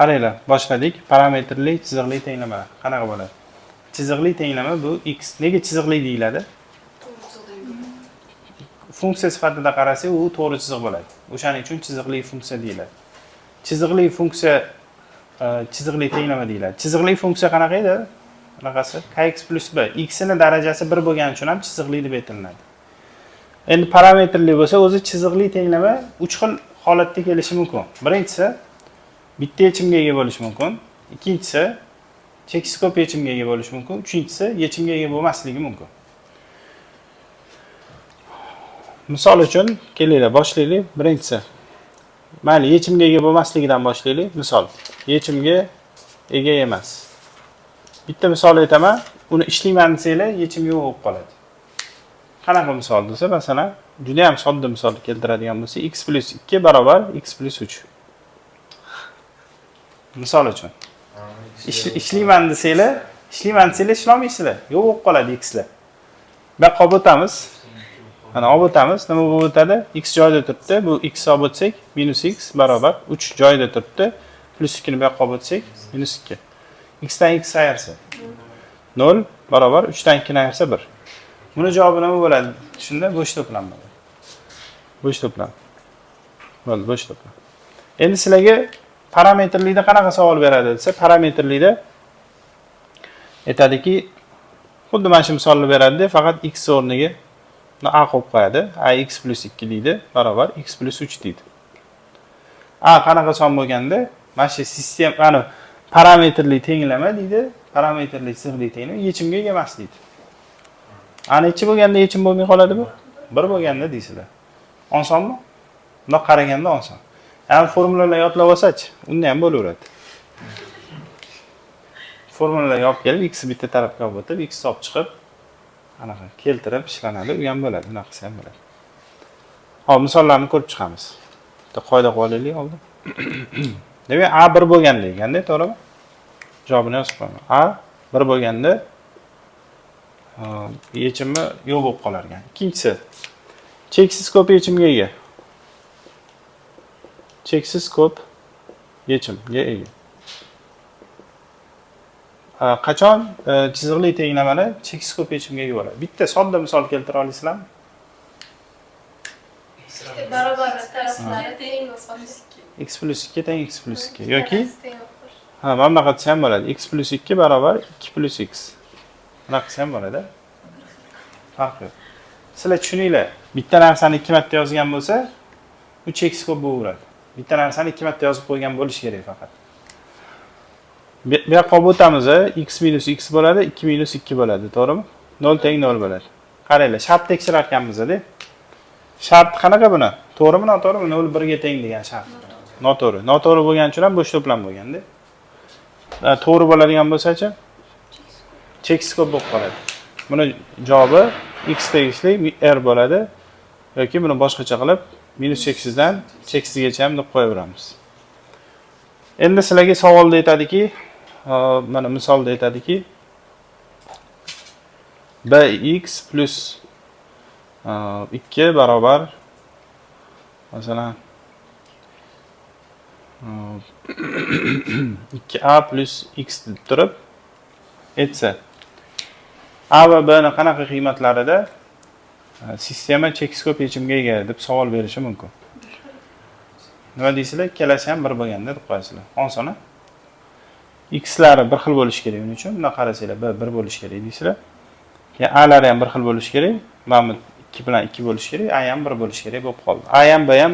Qaranglar, boshladik. Parametrli chiziqli tenglama. Qanaqa bo'ladi? Chiziqli tenglama bu x. Nega chiziqli deyiladi? Funksiya sifatida qarasak, u to'g'ri chiziq bo'ladi. O'shaning uchun chiziqli funksiya deyiladi. Chiziqli funksiya chiziqli tenglama deyiladi. Chiziqli funksiya qanaqa edi? Qanaqasi? Kx plus b. X ning darajasi 1 bo'lgani uchun ham chiziqli deb aytiladi. Endi parametrli bo'lsa, o'zi chiziqli tenglama 3 xil holatda kelishi mumkin. Birinchisi bitta yechimga ega bo'lishi mumkin. Ikkinchisi cheksiz ko'p yechimga ega bo'lishi mumkin. Uchinchisi yechimga ega bo'lmasligi mumkin. Misol uchun kelinglar, boshlaylik. Birinchisi mayli yechimga ega bo'lmasligidan boshlaylik. Misol, yechimga ega emas. Bitta misol aytaman, uni ishlayman desanglar, yechim yo'q bo'lib qoladi. Qanaqa misol desa, masalan, juda ham sodda misol keltiradigan bo'lsa, x plus 2 barobar x plus 3. Misol uchun. Ishlayman desanglar, ishlolmaysizlar. Yo'q bo'lib qoladi x lar. Bu yoqqa o'tamiz. Mana olib o'tamiz. Nima bo'lib o'tadi? X joyida turibdi. Bu x olib o'tsak, minus x barobar 3 joyida turibdi. Plus 2 ni bu yoqqa olib o'tsak, minus 2. X dan x ayirsa 0 barobar 3 dan 2 ni ayirsa 1. Buni javobi nima bo'ladi? Shunda bo'sh to'plam bo'ladi. Bo'sh to'plam. Bo'ldi, bo'sh to'plam. Endi sizlarga parametrlikda qanaqa savol beradi desa, parametrlikda aytadiki, xuddi mana shu misolni beradi, faqat x o'rniga a qo'yib qo'yadi. A x plus 2 deydi, barobar x plus 3 deydi. A qanaqa son bo'lganda, mana shu sistem, mana parametrli tenglama deydi, parametrli chiziqli tenglama yechimga ega emas deydi. Ana nechi bo'lganda yechim bo'lmay qoladi bu? 1 bo'lganda deysizlar. Osonmi? Bundoq qaraganda oson. Ham formulalar yodlab olsa-chi, unda ham bo'laveradi. Formulalar yopib kelib, x bitta tarafga olib o'tib, x olib chiqib, anaqa keltirib ishlanadi, u ham bo'ladi, bunaqasi ham bo'ladi. Hop, misollarni ko'rib chiqamiz. Bitta qoida qilib olaylik oldin. Demak, a 1 bo'lganda deganda, to'g'rimi? Javobini yozib qo'yaman. A 1 bo'lganda yechimi yo'q bo'lib qolar ekan. Ikkinchisi, cheksiz ko'p yechimga ega. Cheksiz ko'p yechimga ega. Qachon chiziqli tenglamalar cheksiz ko'p yechimga ega bo'ladi? Bitta sodda misol keltira olasizlarmi? Barobar taraflari teng bo'lsa x plus 2 teng x plus 2 yoki mana bunaqa desa ham bo'ladi. X plus 2 barobar 2 plus x. Bunaqa desa ham bo'ladi. Farq yo'q. Sizlar tushuninglar. Bitta narsani 2 marta yozgan bo'lsa, u cheksiz ko'p bo'laveradi. Bitta narsani 2 marta yozib qo'ygan bo'lish kerak faqat. Bu yoqqa o'tamiz, x minus x bo'ladi, 2 minus 2 bo'ladi, to'g'rimi? 0 teng 0 bo'ladi. Qaranglar, shart tekshirar ekanmiz-da. Shart qanaqa buni? To'g'rimi, noto'g'rimi? 0 1 ga teng degan shart. Noto'g'ri. Noto'g'ri bo'lgani uchun ham bo'sh to'plam bo'lganda. To'g'ri bo'ladigan bo'lsa-chi? Cheksiz ko'p bo'lib qoladi. Buni javobi x tegishli r bo'ladi yoki buni boshqacha qilib minus cheksizdan cheksizgacha ham deb qo'yaveramiz. Endi sizlarga savolda aytadiki, mana misolda aytadiki, bx plus 2 barobar masalan 2a plus x deb turib aytsa, a va b ni qanaqa qiymatlarida sistema cheksiz ko'p yechimga ega deb savol berishi mumkin. Nima deysizlar? Ikkalasi ham 1 bo'lganda deb qo'yasizlar. Oson-a? X lari bir xil bo'lishi kerak, uning uchun buni qarasanglar, b 1 bo'lishi kerak deysizlar. Keyin a lari ham bir xil bo'lishi kerak, mana 2 bilan 2 bo'lishi kerak, a ham 1 bo'lishi kerak bo'lib qoldi. A ham b ham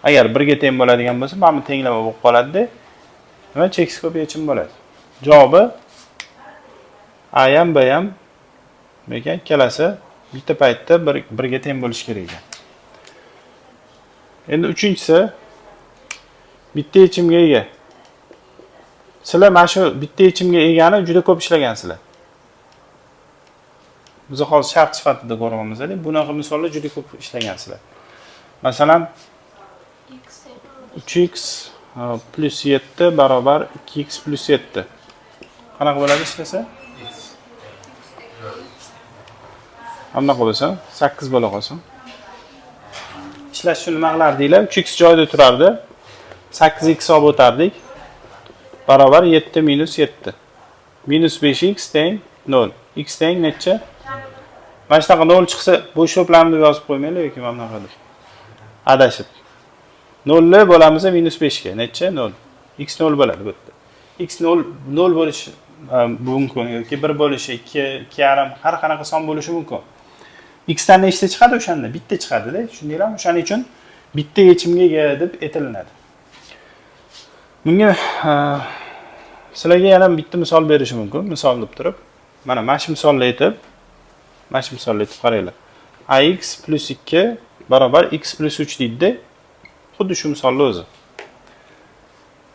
agar 1 ga teng bo'ladigan bo'lsa, mana tenglama bo'lib qoladi-da. Nima cheksiz ko'p yechim bo'ladi. Javobi a ham b ham lekin ikkalasi bitta paytda 1 ga teng bo'lishi kerak ekan. Endi uchinchisi bitta yechimga ega. Sizlar mana shu bitta yechimga egani juda ko'p ishlagansizlar. Biz hozir shart sifatida ko'ryapmiz-da, bunaqa misollar juda ko'p ishlagansizlar. Masalan, 3x plus 7 barobar 2x plus 7. Qanaqa bo'ladi ishlasa? Hamma bo'lsa 8 bo'la qolsin. Ishlash uchun nima qilardinglar? 3x joyida turardi. 8x olib o'tardik. barobar 7 minus 7. Minus 5x teng 0. X teng necha? Mana shunaqa 0 chiqsa bo'sh to'plamni deb yozib qo'ymaylik yoki mana bunaqa deb. Adashib. 0 ni bo'lamiz minus 5 ga. Necha? 0. X 0 bo'ladi bu yerda. X 0 bo'lishi mumkin yoki 1 bo'lishi, 2, 2,5 har qanaqa son bo'lishi mumkin. X dan nechta chiqadi o'shanda? Bitta chiqadi-da. Tushundinglarmi? O'shaning uchun bitta yechimga ega deb aytilinadi. Bunga sizlarga yana bitta misol berishim mumkin. Misol deb turib, mana shu misolni aytib, qaranglar. Ax plus 2 barobar x plus 3 deydi. Xuddi shu misolni o'zi.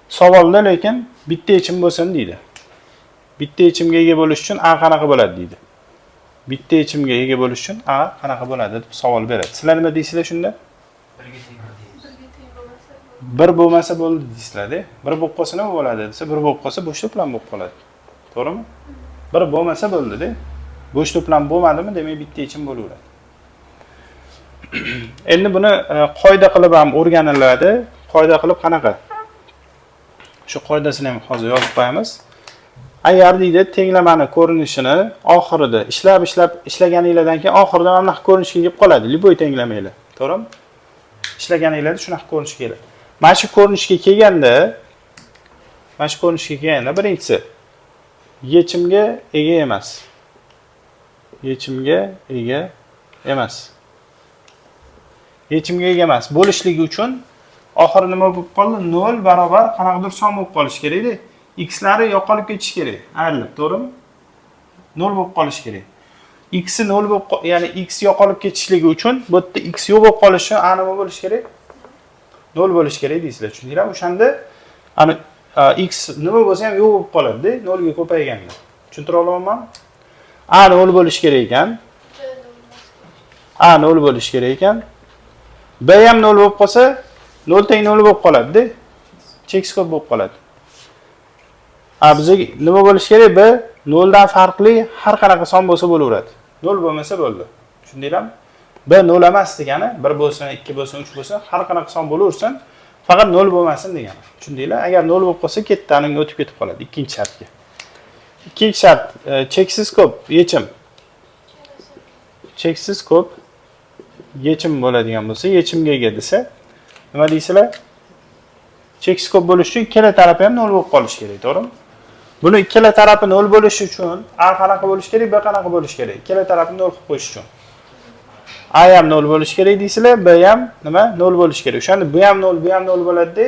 Savolda lekin bitta yechim bo'lsin deydi. Bitta yechimga ega bo'lish uchun a qanaqa bo'ladi deydi. Bitta yechimga ega bo'lish uchun a qanaqa bo'ladi deb savol beradi. Sizlar nima deysizlar shunda? 1 bo'lmasa bo'ldi deysizlar-da. 1 bo'lib qolsa nima bo'ladi desa, 1 bo'lib qolsa bo'sh to'plam bo'lib qoladi. To'g'rimi? 1 bo'lmasa bo'ldi-da. Bo'sh to'plam bo'lmadimi, demak bitta yechim bo'laveradi. Endi buni qoida qilib ham o'rganiladi. Qoida qilib qanaqa? Shu qoidasini ham hozir yozib qo'yamiz. Agar deydi tenglamani ko'rinishini oxirida ishlaganinglardan keyin oxirida mana bunaqa ko'rinishga kelib qoladi. Liboy tenglamanglar. To'g'rimi? Ishlaganinglarda shunaqa ko'rinishga keladi. Mana shu ko'rinishga kelganda, birinchisi yechimga ega emas. Yechimga ega emas. Yechimga ega emas. Bo'lishligi uchun oxiri nima bo'lib qoldi? 0 barobar qanaqadir son bo'lib qolish kerak-da. X lari yo'qolib ketish kerak. Ayrilib, to'g'rimi? 0 bo'lib qolish kerak. X 0 bo'lib, ya'ni x yo'qolib ketishligi uchun bu yerda x yo'q bo'lib qolishi a nima bo'lish kerak? 0 bo'lish kerak deysizlar. Tushundinglarmi? O'shanda ana x nima bo'lsa ham yo'q bo'lib qoladi-da, 0 ga ko'payganda. Tushuntira olamanmi? A 0 bo'lish kerak ekan. A 0 bo'lish kerak ekan. B ham 0 bo'lib qolsa, 0 teng 0 bo'lib qoladi-da. Cheks ko'p bo'lib qoladi. A bizga nima bo'lish kerak? B 0 dan farqli har qanaqa son bo'lsa bo'laveradi. 0 bo'lmasa bo'ldi. Tushundinglarmi? B 0 emas degani 1 bo'lsin, 2 bo'lsin, 3 bo'lsin, har qanaqa son bo'laversin, faqat 0 bo'lmasin degani. Tushundinglar? Agar 0 bo'lib qolsa, ketdaning o'tib ketib qoladi ikkinchi shartga. Ikkinchi shart cheksiz ko'p yechim. Cheksiz ko'p yechim bo'ladigan bo'lsa, yechimga ega desa, nima deysizlar? Cheksiz ko'p bo'lish uchun ikkala tarafi ham 0 bo'lib qolishi kerak, to'g'rimi? Buni ikkala tarafi 0 bo'lishi uchun a qanaqa bo'lishi kerak, b qanaqa bo'lishi kerak? Ikkala tarafini 0 qilib qo'yish uchun a ham 0 bo'lishi kerak deysizlar, b ham nima? 0 bo'lishi kerak. O'shanda bu ham 0, bu ham 0 bo'ladi-da.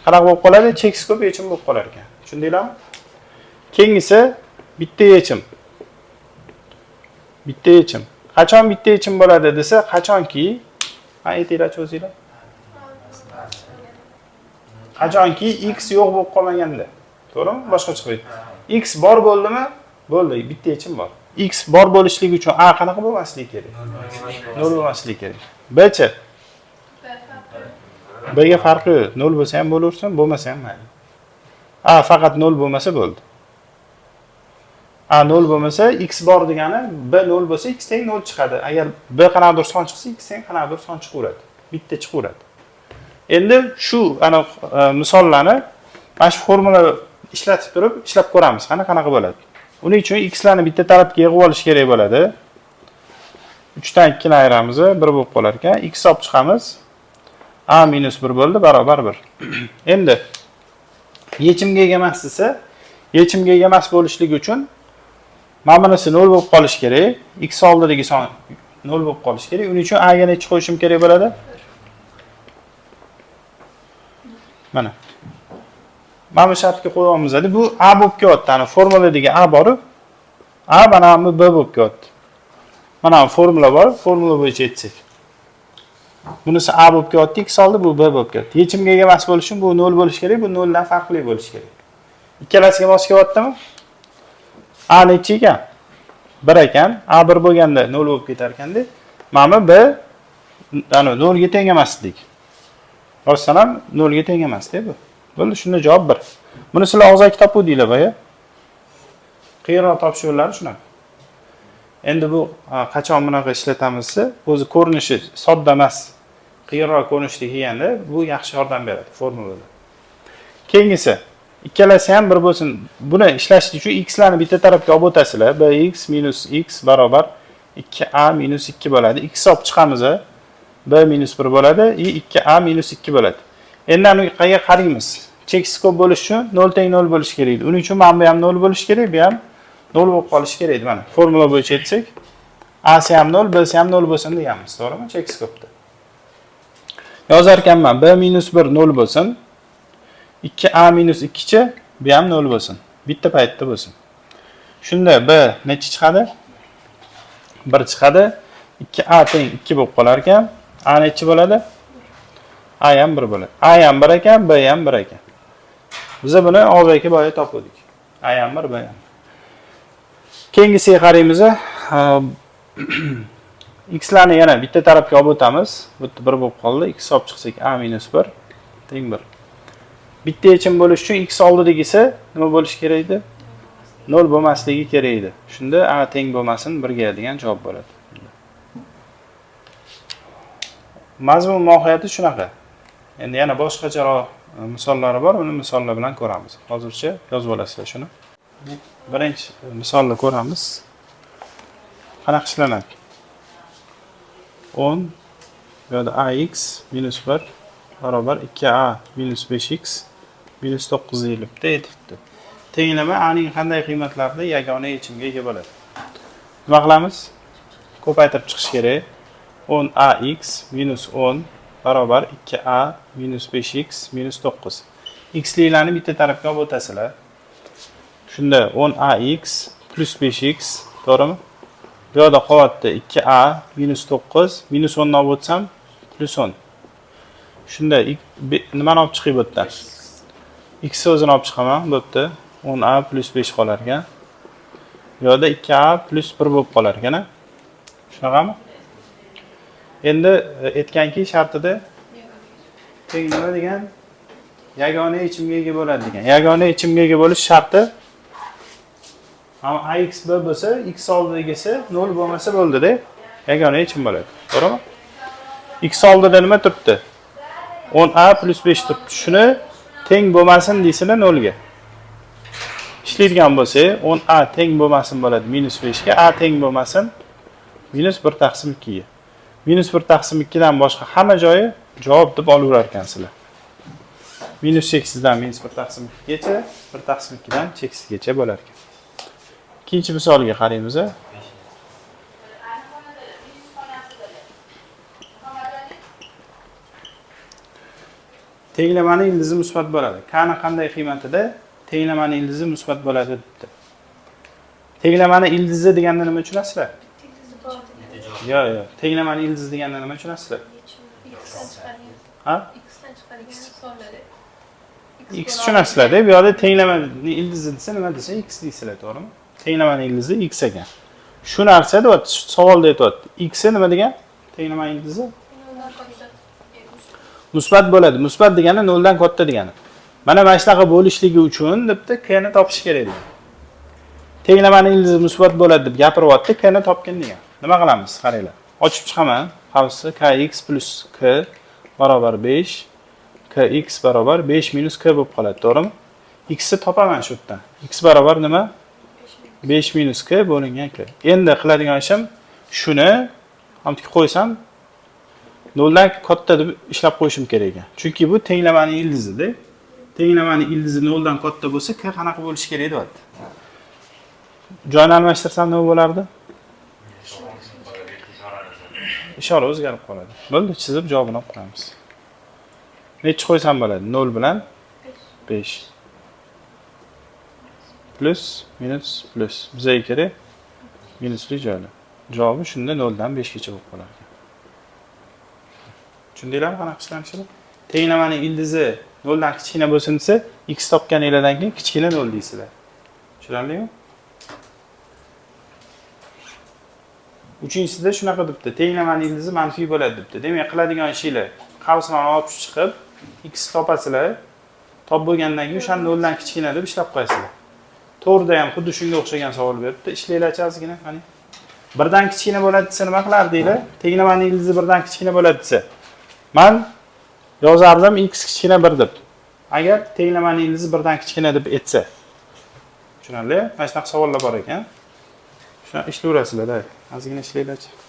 Qanaqa bo'lib qoladi? Cheksiz ko'p yechim bo'lib qolar ekan. Tushundinglarmi? Keyingisi bitta yechim. Bitta yechim. Qachon bitta yechim bo'ladi desa, qachonki, aytinglar o'zinglar. Qachonki x yo'q bo'lib qolmaganda. To'g'rimi? Boshqacha qilib. X bor bo'ldimi? Bo'ldi, bitta yechim bor. X bor bo'lishligi uchun a qanaqa bo'lmasligi kerak? 0 bo'lmasligi kerak. B-chi? B ga farqi yo'q. 0 bo'lsa ham bo'laversin, bo'lmasa ham mayli. A faqat 0 bo'lmasa bo'ldi. A 0 bo'lmasa x bor degani b 0 bo'lsa x teng 0 chiqadi. Agar b qanaqadir son chiqsa, x teng qanaqadir son chiqaveradi. Bitta chiqaveradi. Endi shu ana misollarni mana shu formula ishlatib turib ishlab ko'ramiz. Qanaqa bo'ladi? Uning uchun x larni bitta tarafga yig'ib olish kerak bo'ladi. 3 dan 2 ni ayiramiz, 1 bo'lib qolar ekan. X olib chiqamiz. A minus 1 bo'ldi, barobar 1. Endi yechimga ega emas desa, yechimga ega emas bo'lishligi uchun mana bunisi 0 bo'lib qolish kerak. X oldidagi son 0 bo'lib qolish kerak. Uning uchun a ga necha qo'yishim kerak bo'ladi? Mana. Mana bu shartga qo'yamiz. Bu a bo'lib kelyapti. Ana formuladagi a bor. A mana bu b bo'lib kelyapti. Mana formula bor. Formula bo'yicha aytsak. Bunisi a bo'lib kelyapti, x oldi, bu b bo'lib kelyapti. Yechimga ega emas bo'lish uchun bu 0 bo'lish kerak, bu 0 dan farqli bo'lish kerak. Ikkalasiga mos kelyaptimi? A necha ekan? 1 ekan. A 1 bo'lganda 0 bo'lib ketar ekanda. Mana b ana 0 ga teng emaslik. Rostdan ham 0 ga teng emas-da bu. Bo'ldi, shunda javob 1. Buni sizlar og'zaki topuv deylar boya. Qiyinroq topish yo'llari shunaqa. Endi bu qachon bunaqa ishlatamiz desa, o'zi ko'rinishi sodda emas, qiyinroq ko'rinishda kelganda bu yaxshi yordam beradi formulada. Keyingisi ikkalasi ham 1 bo'lsin. Buni ishlash uchun x larni bitta tarafga olib o'tasizlar. bx minus x barobar 2a minus 2 bo'ladi. X olib chiqamiz. b minus 1 bo'ladi. 2a minus 2 bo'ladi. Endi uni qayerga qaraymiz? Cheksiz ko'p bo'lish uchun 0 teng 0 bo'lish kerak edi. Uning uchun mana bu ham 0 bo'lish kerak, bu ham 0 bo'lib qolishi kerak edi. Mana formula bo'yicha aytsak, a si ham 0, b si ham 0 bo'lsin deganmiz, to'g'rimi? Cheksiz ko'pda. Yozar ekanman, b minus 1 0 bo'lsin. 2a minus 2 chi, bu ham 0 bo'lsin. Bitta paytda bo'lsin. Shunda b necha chiqadi? 1 chiqadi. 2a teng 2 bo'lib qolar ekan. A necha bo'ladi? A ham 1 bo'ladi. A ham 1 ekan, b ham 1 ekan. Biz buni og'zaki boya topdik. A ham 1, b ham. Keyingisiga qaraymiz. X larni yana bitta tarafga olib o'tamiz. Bu yerda 1 bo'lib qoldi. X olib chiqsak a minus 1 teng 1. Bitta yechim bo'lish uchun x oldidagisi nima bo'lish kerak edi? 0 bo'lmasligi kerak edi. Shunda a teng bo'lmasin 1 ga degan javob bo'ladi. Mazmun mohiyati shunaqa. Endi yana boshqacharoq misollari bor, uni misollar bilan ko'ramiz. Hozircha yozib olasizlar shuni. Birinchi misolni ko'ramiz. Qanaqa ishlanadi? 10 yo'da ax minus 1 barobar 2a minus 5x minus 9 deyilibdi, aytibdi. Tenglama a ning qanday qiymatlarida yagona yechimga ega bo'ladi? Nima qilamiz? Ko'paytirib chiqish kerak. 10ax minus 10 barobar 2a minus 5x minus 9. X liklarni bitta tarafga olib o'tasizlar. Shunda 10ax plus 5x, to'g'rimi? Bu yerda qolyapti 2a minus 9 minus 10 ni olib o'tsam plus 10. Shunda nimani olib chiqib bu yerdan? X o'zini olib chiqaman, bu yerda 10a plus 5 qolar ekan. Bu yerda 2a plus 1 bo'lib qolar ekan. Shunaqami? Endi aytganki shartida teng nima degan? Yagona yechimga ega bo'ladi degan. Yagona yechimga ega bo'lish sharti ax b bo'lsa, x oldidagisi 0 bo'lmasa bo'ldi-da, yagona yechim bo'ladi. To'g'rimi? X oldida nima turibdi? 10a plus 5 turibdi. Shuni teng bo'lmasin deysizlar 0 ga. Ishlaydigan bo'lsa, 10a teng bo'lmasin bo'ladi minus 5 ga, a teng bo'lmasin minus 1 taqsim 2 ga. Minus 1 taqsim 2 dan boshqa hamma joyi javob deb olaverar ekansizlar. Minus cheksizdan minus 1 taqsim 2 gacha, 1 taqsim 2 dan cheksizgacha bo'lar ekan. Ikkinchi misolga qaraymiz. Tenglamaning ildizi musbat bo'ladi. K'ni qanday qiymatida tenglamaning ildizi musbat bo'ladi debdi. Tenglamaning ildizi deganda nima tushunasizlar? Yo'q. Tenglamaning ildizi deganda nima tushunasizlar? Ha? X tushunasizlar-da. Bu yerda tenglamaning ildizi desa nima desa x deysizlar, to'g'rimi? Tenglamaning ildizi x ekan. Shu narsa deyapti, savolda aytyapti. X nima degan? Tenglamaning ildizi musbat bo'ladi. Musbat degani 0 dan katta degani. Mana shunaqa bo'lishligi uchun debdi k ni topish kerak edi. Tenglamaning ildizi musbat bo'ladi deb gapiryapti, k ni topgin degan. Nima qilamiz? Qaranglar. Ochib chiqaman. Qavsi kx plus k barobar 5, kx barobar 5 minus k bo'lib qoladi, to'g'rimi? X ni topaman shu yerdan. X barobar nima? 5 minus k bo'lingan k. Endi qiladigan ishim shuni hamki qo'ysam 0 dan katta deb ishlab qo'yishim kerak ekan. Chunki bu tenglamaning ildizi-da. Tenglamaning ildizi 0 dan katta bo'lsa, k qanaqa bo'lishi kerak deyapti. Joyni almashtirsam nima bo'lardi? Ishora o'zgarib qoladi. Bo'ldi, chizib javobini olib qo'yamiz. Necha qo'ysam bo'ladi? 0 bilan 5. Plus minus plus. Bizga kerak minusli joylar. Javobi shunda 0 dan 5 gacha bo'lib qolar ekan. Tushundinglarmi qanaqa ishlanishini? Tenglamaning ildizi 0 dan kichkina bo'lsin desa, x topganinglardan keyin kichkina 0 deysizlar. Tushunarlimi? Uchinchisida shunaqa debdi. Tenglamaning ildizi manfiy bo'ladi debdi. Demak, qiladigan ishinglar qavsini olib chiqib, x topasizlar. Top bo'lgandan keyin o'sha 0 dan kichkina deb ishlab qo'yasizlar. To'g'rida ham xuddi shunga o'xshagan savol beribdi. Ishlanglarchi ozgina, qani. 1 dan kichkina bo'ladi desa nima qilardinglar? Tenglamaning ildizi 1 dan kichkina bo'ladi desa. Men yozardim x kichkina 1 deb. Agar tenglamaning ildizi birdan kichkina deb aytsa. Tushunarli? Mana shunaqa savollar bor ekan. Shuna ishlayverasizlar-da. Ozgina ishlanglar-chi.